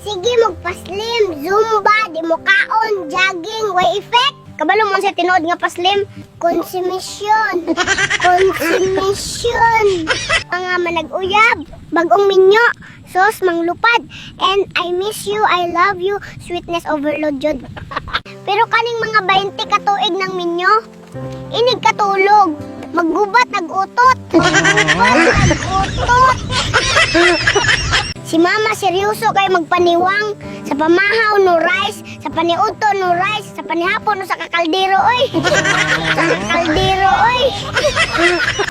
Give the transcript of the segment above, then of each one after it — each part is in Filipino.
Sige, magpa-slim, zumba, di mo kaon, jogging, way effect. Kabalo mo sa tinood nga pa-slim, konsumisyon. Konsumisyon. Mga manag-uyab, bagong minyo, sos manglupad, and I miss you, I love you, sweetness overload jud. Pero kaning mga 20 katuig ng minyo, inig katulog, maggubat nag-utot. Maggubat nag-utot. Si mama seryoso kay magpaniwang sa pamahaw no rice, sa paniuto no rice, sa panihapon no sa kakaldero oy. Sa kakaldero oy.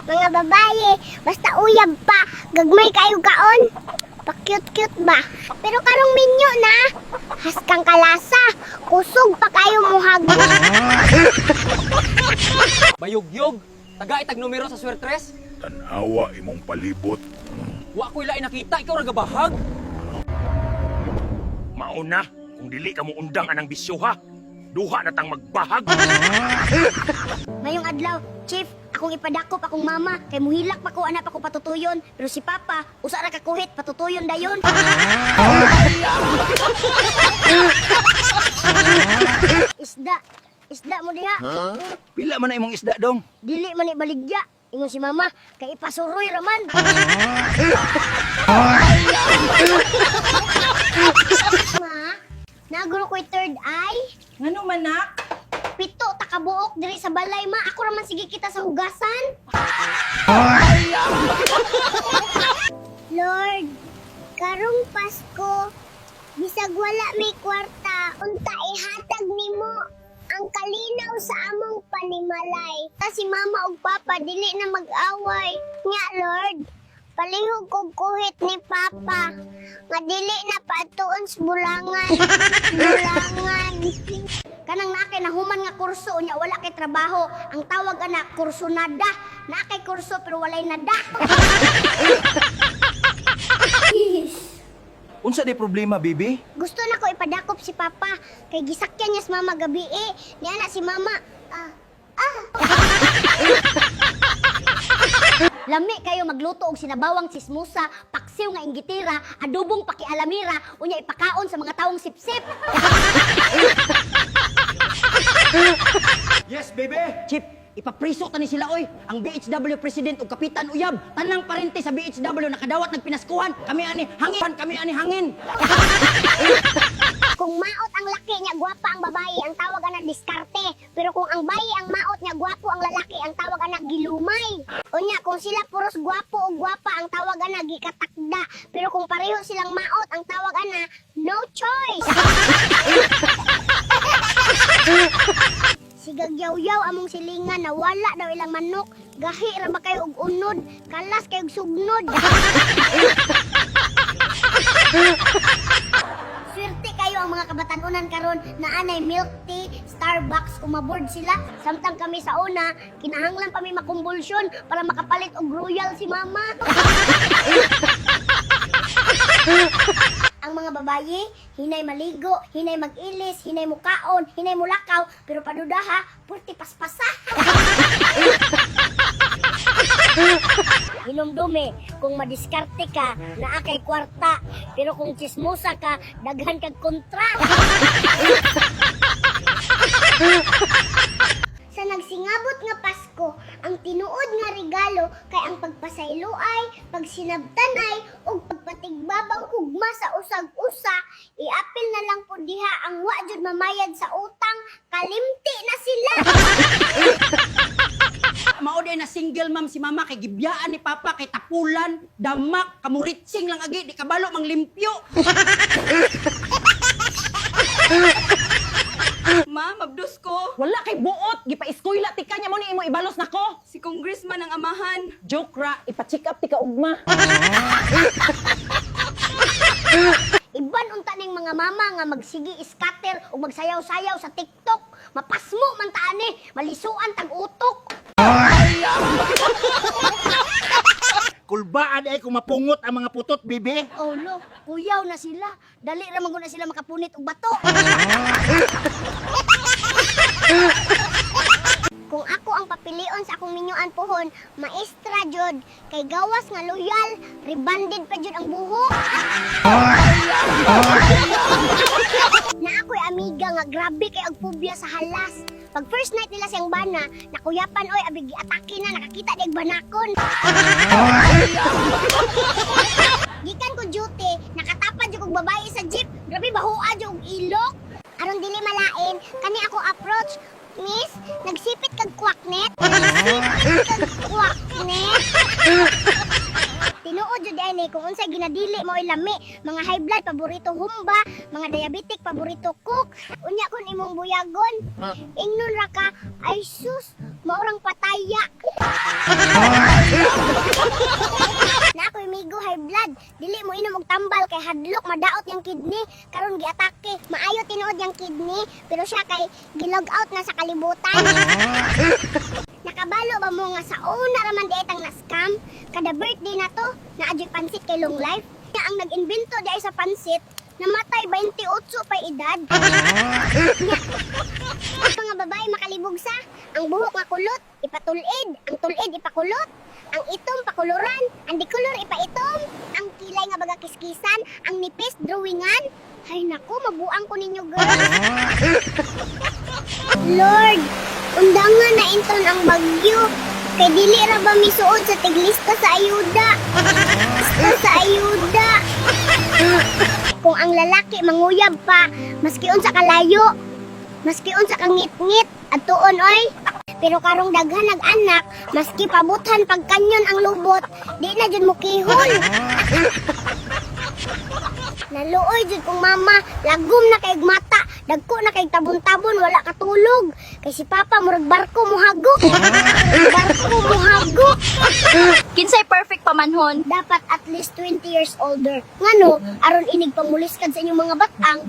Mga babaye, basta uyab pa, gagmay kayo kaon. Pa-cute-cute ba? Pero karong minyo na, haskang kalasa, kusog pa kayo muhagod. Bayog-yog, taga itag numero sa swertres. Tanawa imong palibot. Wa ko'y lain nakita, ikaw ragabahag. Mauna, kung dili ka mo undang anang bisyo ha. Duha na tang magbahag. Mayong adlaw, Chief, akong ipadakop akong mama, kay muhilak pa ko anak pa ko patutuyon, pero si Papa, usa ra ka kuhit, patutuyon dayon. Isda mo diha. Pila man na imong isda dong? Dili man ibaligya. Ingon si mama, kay ipasuroy raman. Ma, naguro ko'y third eye. Ngano manak? Pito takabuok diri sa balay, ma. Ako raman sige kita sa hugasan. Lord, karong Pasko, bisag wala may kwarta, unta ihatag nimo ang kalinaw sa among panimalay. Ta si mama ug papa dili na mag-away. Nya Lord, palihog kog kuhit ni papa nga dili na paatuon sa bulangan. Bulangan. Kanang nakay nahuman nga kurso unya wala kay trabaho. Ang tawag ana kurso nada. Nakay kurso pero walay nada. Unsa di problema, bibi? Gusto na ko ipadakop si Papa kay gisakyan niya sa mama gabi Niya na si mama. Lami kayo magluto og sinabawang sismusa, paksiw nga inggitira, adobong pakialamira, unya ipakaon sa mga taong sipsip. Yes, baby! Chip, ipapriso ta ni sila oy. Ang BHW President ug Kapitan Uyab, tanang parente sa BHW nakadawat nagpinaskuhan. Kami ani hangin, kami ani hangin. Kung maot ang laki niya, gwapa ang babae, ang tawag anak diskarte. Pero kung ang bayi ang maot niya, gwapo ang lalaki, ang tawag anak gilumay. Unya, kung sila puros gwapo o gwapa, ang tawag anak gikatakda. Pero kung pareho silang maot, ang tawag anak no choice. Sigagyaw-yaw among silingan na wala daw ilang manok. Gahi ra ba kayo og unod, kalas kayo og sugnod. Swerte kayo ang mga kabatanunan karon na anay milk tea, Starbucks, umabord sila. Samtang kami sa una, kinahanglan kami makumbulsyon para makapalit og royal si mama. Ang mga babaye, hinay maligo, hinay mag-ilis, hinay mukaon, hinay mulakaw, pero padudaha, purti paspasa. Hinumdume, kung madiskarte ka, naa kay kwarta, pero kung chismosa ka, daghan kag kontra. Sa nagsingabot nga Pasko, ang tinuod nga regalo kay ang pagpasaylo ay, pagsinabtan ay, ug pagpatigbabang hugma sa usag-usa, iapil na lang po diha ang wa jud mamayad sa utang, kalimti na sila. Mao day na single mom si mama kay gibyaan ni papa kay tapulan, damak, kamuritsing lang agi, di kabalo mang limpyo. Ma, mabdus ko. Wala kay buot, gipa-eskwela ti kanya mo ni imo ibalos nako. Si congressman ang amahan. Joke ra, ipa-check up ti ka ugma. Iban unta ning mga mama nga magsigi scatter ug magsayaw-sayaw sa TikTok. Mapasmo man ta ani, malisuan tag utok. Kulbaan ay kung mapungot ang mga putot, bibi. Oh no, kuyaw na sila. Dali ra man gud na sila makapunit og bato. Kung ako ang akong papilion sa akong minyoan pohon, maestra jud, kay gawas nga loyal, rebanded pa jud ang buhok. Na ako'y amiga nga grabe kay og phobia sa halas. Pag first night nila siyang bana, nakuyapan oy abig atake na nakakita di banakon. Gikan ko duty, nakatapad jud og babae sa jeep. Grabe bahua jud og ilok. Aron dili malain, kani ako approach, Miss, nagsipit kag kwaknet. Nagsipit kag kwaknet. Tinuod jud ani kung unsay ginadili mo ilami, mga high blood paborito humba, mga diabetic paborito cook. Unya kun imong buyagon, ingnon ra ka, ay sus, maurang pataya. Na ako'y migo high blood, dili mo inom og tambal kay hadlok madaot yung kidney, karon giatake. Maayo tinuod yung kidney, pero siya kay gilog out na sa kalibutan. Nakabalo ba mo nga sa una raman diet ang na-scam? Kada birthday na to, naadyo'y pansit kay long life. Nga ang nag-invento di ay sa pansit, namatay 28 pa edad. Ang mga babae makalibog sa, ang buhok nga kulot, ipatulid, ang tulid ipakulot, ang itom pakuluran, ang dikulor ipaitom, ang kilay nga baga kiskisan, ang nipis drawingan. Ay naku, mabuang ko ninyo girls. Lord, undangan na inton ang bagyo. Kay dili ra ba misuod sa tiglista sa ayuda? Lista sa ayuda. Kung ang lalaki manguyab pa, maski unsa kalayo, maski unsa kangit-ngit, atuon oy. Pero karong daghan nag-anak, maski pabuthan pagkanyon ang lubot, di na jud mukihon. Naluoy jud kong mama, lagom na kay mata, dagko na kay tabon-tabon, wala katulog. Kay si Papa murag barko mohagok. Barko mohagok. Kinsay perfect pamanhon? Dapat at least 20 years older. Ngano, aron inig pamuliskad sa inyong mga batang,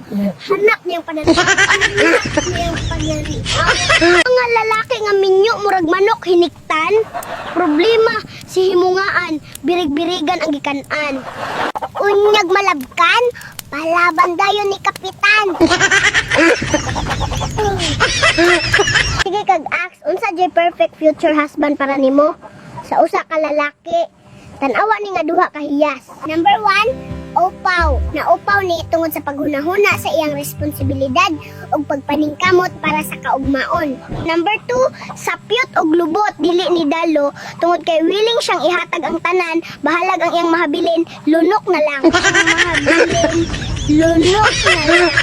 hanap niyang panalian. Hanap niyang panalian. Mga lalaki nga minyo murag manok hiniktan. Problema si himungaan, birig-birigan ang gikanan. Unyag malabkan, palaban dayon ni Kapitan. Sige kag ask, unsa jay perfect future husband para nimo? Sa usa ka lalaki, tan-awa ni nga duha ka hiyas. Number 1, upaw. Naupaw ni tungod sa paghunahuna sa iyang responsibilidad ug pagpaningkamot para sa kaugmaon. Number 2, sapyot og lubot dili ni dalo tungod kay willing siyang ihatag ang tanan, bahalag ang iyang mahabilin, lunok na lang. Mahabilin, lunok na lang.